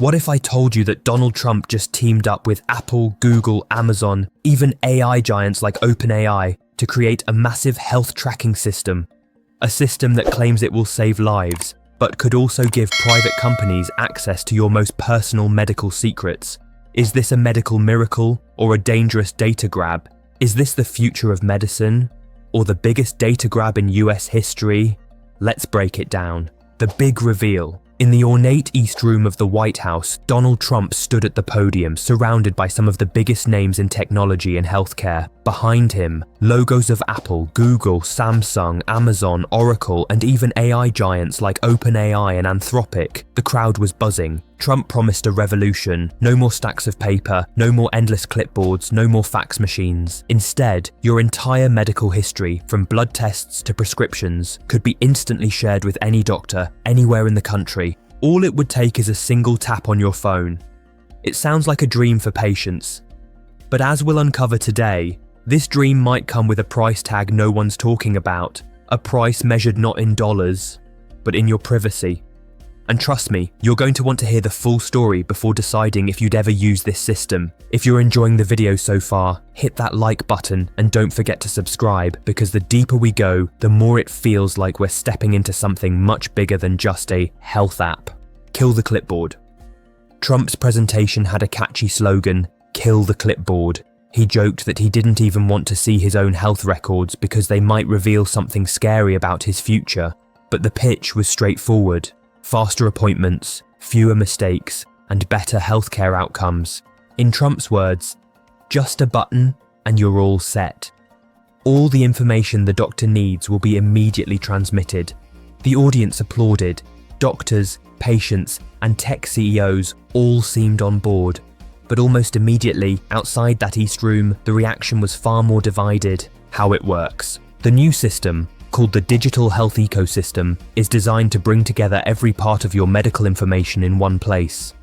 What if I told you that Donald Trump just teamed up with Apple, Google, Amazon, even AI giants like OpenAI to create a massive health tracking system? A system that claims it will save lives, but could also give private companies access to your most personal medical secrets. Is this a medical miracle or a dangerous data grab? Is this the future of medicine or the biggest data grab in US history? Let's break it down. The big reveal. In the ornate East Room of the White House, Donald Trump stood at the podium, surrounded by some of the biggest names in technology and healthcare. Behind him, logos of Apple, Google, Samsung, Amazon, Oracle, and even AI giants like OpenAI and Anthropic. The crowd was buzzing. Trump promised a revolution. No more stacks of paper, no more endless clipboards, no more fax machines. Instead, your entire medical history, from blood tests to prescriptions, could be instantly shared with any doctor, anywhere in the country. All it would take is a single tap on your phone. It sounds like a dream for patients. But as we'll uncover today, this dream might come with a price tag no one's talking about. A price measured not in dollars, but in your privacy. And trust me, you're going to want to hear the full story before deciding if you'd ever use this system. If you're enjoying the video so far, hit that like button and don't forget to subscribe, because the deeper we go, the more it feels like we're stepping into something much bigger than just a health app. Kill the clipboard. Trump's presentation had a catchy slogan, "Kill the clipboard." He joked that he didn't even want to see his own health records because they might reveal something scary about his future. But the pitch was straightforward. Faster appointments, fewer mistakes, and better healthcare outcomes. In Trump's words, just a button and you're all set. All the information the doctor needs will be immediately transmitted. The audience applauded. Doctors, patients, and tech CEOs all seemed on board. But almost immediately, outside that East Room, the reaction was far more divided. How it works. The new system, called the Digital Health Ecosystem, is designed to bring together every part of your medical information in one place.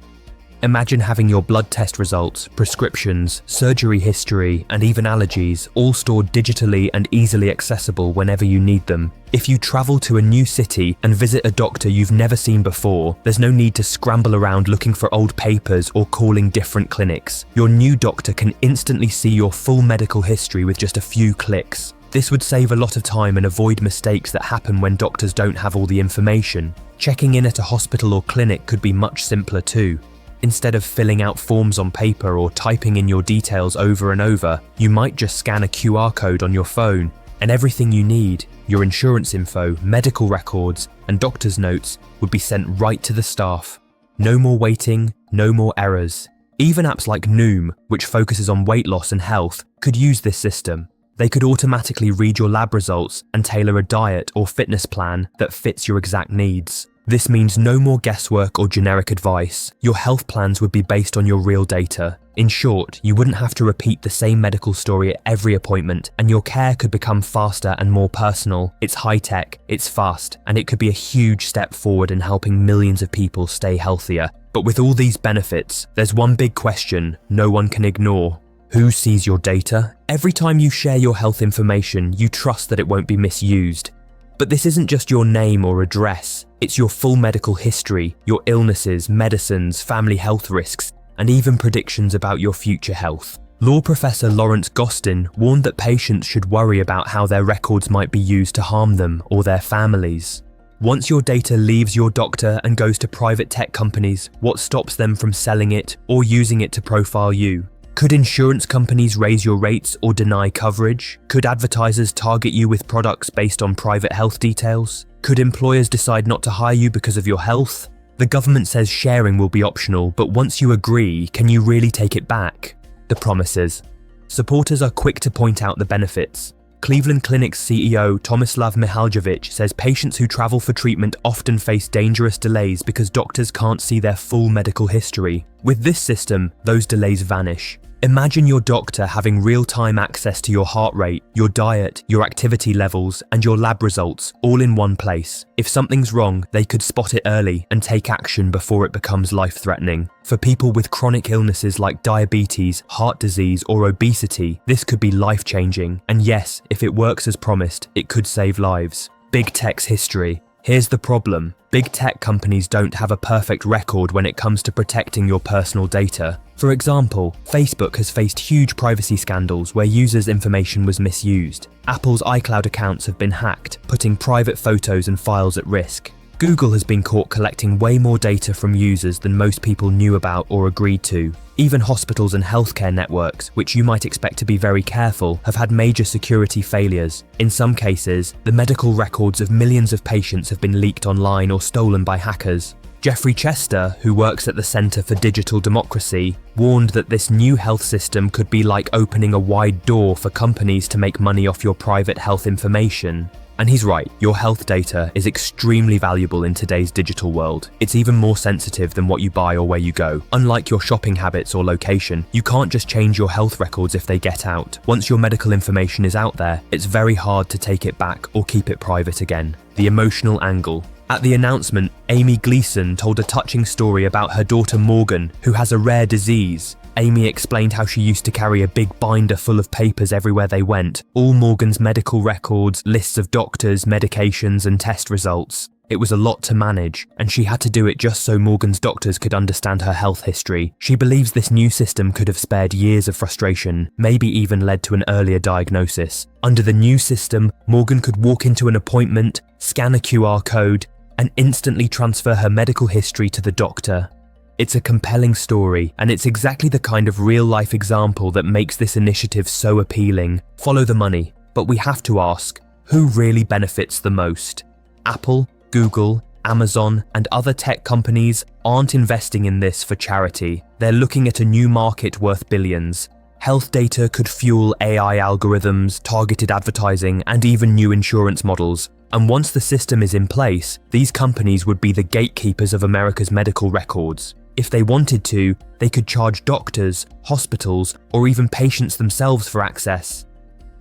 Imagine having your blood test results, prescriptions, surgery history, and even allergies all stored digitally and easily accessible whenever you need them. If you travel to a new city and visit a doctor you've never seen before, there's no need to scramble around looking for old papers or calling different clinics. Your new doctor can instantly see your full medical history with just a few clicks. This would save a lot of time and avoid mistakes that happen when doctors don't have all the information. Checking in at a hospital or clinic could be much simpler too. Instead of filling out forms on paper or typing in your details over and over, you might just scan a QR code on your phone, and everything you need, your insurance info, medical records, and doctor's notes, would be sent right to the staff. No more waiting, no more errors. Even apps like Noom, which focuses on weight loss and health, could use this system. They could automatically read your lab results and tailor a diet or fitness plan that fits your exact needs. This means no more guesswork or generic advice. Your health plans would be based on your real data. In short, you wouldn't have to repeat the same medical story at every appointment, and your care could become faster and more personal. It's high-tech, it's fast, and it could be a huge step forward in helping millions of people stay healthier. But with all these benefits, there's one big question no one can ignore. Who sees your data? Every time you share your health information, you trust that it won't be misused. But this isn't just your name or address. It's your full medical history, your illnesses, medicines, family health risks, and even predictions about your future health. Law professor Lawrence Gostin warned that patients should worry about how their records might be used to harm them or their families. Once your data leaves your doctor and goes to private tech companies, what stops them from selling it or using it to profile you? Could insurance companies raise your rates or deny coverage? Could advertisers target you with products based on private health details? Could employers decide not to hire you because of your health? The government says sharing will be optional, but once you agree, can you really take it back? The promises. Supporters are quick to point out the benefits. Cleveland Clinic's CEO Tomislav Mihaljevic says patients who travel for treatment often face dangerous delays because doctors can't see their full medical history. With this system, those delays vanish. Imagine your doctor having real-time access to your heart rate, your diet, your activity levels, and your lab results all in one place. If something's wrong, they could spot it early and take action before it becomes life-threatening. For people with chronic illnesses like diabetes, heart disease, or obesity, this could be life-changing. And yes, if it works as promised, it could save lives. Big tech's history. Here's the problem. Big tech companies don't have a perfect record when it comes to protecting your personal data. For example, Facebook has faced huge privacy scandals where users' information was misused. Apple's iCloud accounts have been hacked, putting private photos and files at risk. Google has been caught collecting way more data from users than most people knew about or agreed to. Even hospitals and healthcare networks, which you might expect to be very careful, have had major security failures. In some cases, the medical records of millions of patients have been leaked online or stolen by hackers. Jeffrey Chester, who works at the Center for Digital Democracy, warned that this new health system could be like opening a wide door for companies to make money off your private health information. And he's right, your health data is extremely valuable in today's digital world. It's even more sensitive than what you buy or where you go. Unlike your shopping habits or location, you can't just change your health records if they get out. Once your medical information is out there, it's very hard to take it back or keep it private again. The emotional angle. At the announcement, Amy Gleason told a touching story about her daughter Morgan, who has a rare disease. Amy explained how she used to carry a big binder full of papers everywhere they went, all Morgan's medical records, lists of doctors, medications, and test results. It was a lot to manage, and she had to do it just so Morgan's doctors could understand her health history. She believes this new system could have spared years of frustration, maybe even led to an earlier diagnosis. Under the new system, Morgan could walk into an appointment, scan a QR code, and instantly transfer her medical history to the doctor. It's a compelling story, and it's exactly the kind of real-life example that makes this initiative so appealing. Follow the money, but we have to ask, who really benefits the most? Apple, Google, Amazon, and other tech companies aren't investing in this for charity. They're looking at a new market worth billions. Health data could fuel AI algorithms, targeted advertising, and even new insurance models. And once the system is in place, these companies would be the gatekeepers of America's medical records. If they wanted to, they could charge doctors, hospitals, or even patients themselves for access.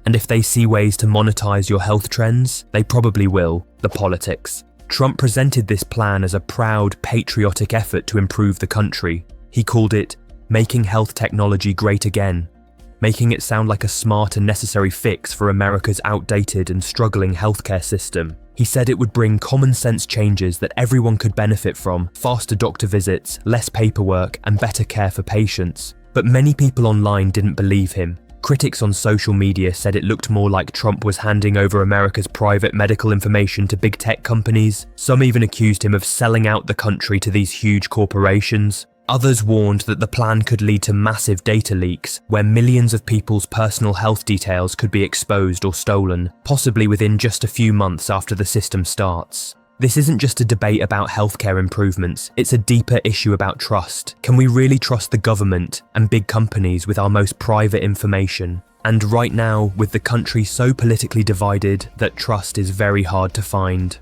And if they see ways to monetize your health trends, they probably will. The politics. Trump presented this plan as a proud, patriotic effort to improve the country. He called it, "Making health technology great again," making it sound like a smart and necessary fix for America's outdated and struggling healthcare system. He said it would bring common sense changes that everyone could benefit from, faster doctor visits, less paperwork, and better care for patients. But many people online didn't believe him. Critics on social media said it looked more like Trump was handing over America's private medical information to big tech companies. Some even accused him of selling out the country to these huge corporations. Others warned that the plan could lead to massive data leaks, where millions of people's personal health details could be exposed or stolen, possibly within just a few months after the system starts. This isn't just a debate about healthcare improvements, it's a deeper issue about trust. Can we really trust the government and big companies with our most private information? And right now, with the country so politically divided that trust is very hard to find.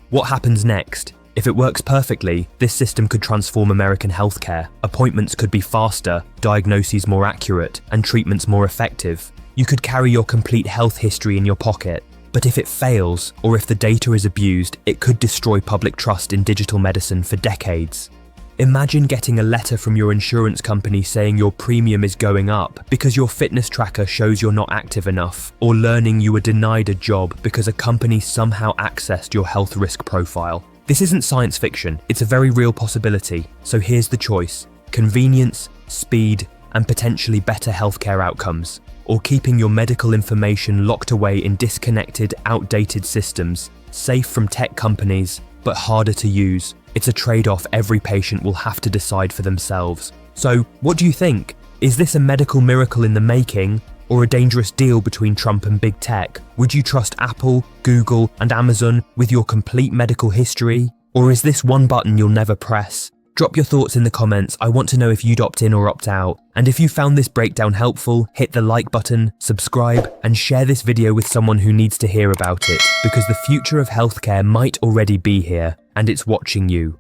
What happens next? If it works perfectly, this system could transform American healthcare. Appointments could be faster, diagnoses more accurate, and treatments more effective. You could carry your complete health history in your pocket. But if it fails, or if the data is abused, it could destroy public trust in digital medicine for decades. Imagine getting a letter from your insurance company saying your premium is going up because your fitness tracker shows you're not active enough, or learning you were denied a job because a company somehow accessed your health risk profile. This isn't science fiction, it's a very real possibility. So here's the choice: convenience, speed, and potentially better healthcare outcomes, or keeping your medical information locked away in disconnected, outdated systems, safe from tech companies, but harder to use. It's a trade-off every patient will have to decide for themselves. So, what do you think? Is this a medical miracle in the making, or a dangerous deal between Trump and big tech? Would you trust Apple, Google, and Amazon with your complete medical history? Or is this one button you'll never press? Drop your thoughts in the comments. I want to know if you'd opt in or opt out. And if you found this breakdown helpful, hit the like button, subscribe, and share this video with someone who needs to hear about it, because the future of healthcare might already be here, and it's watching you.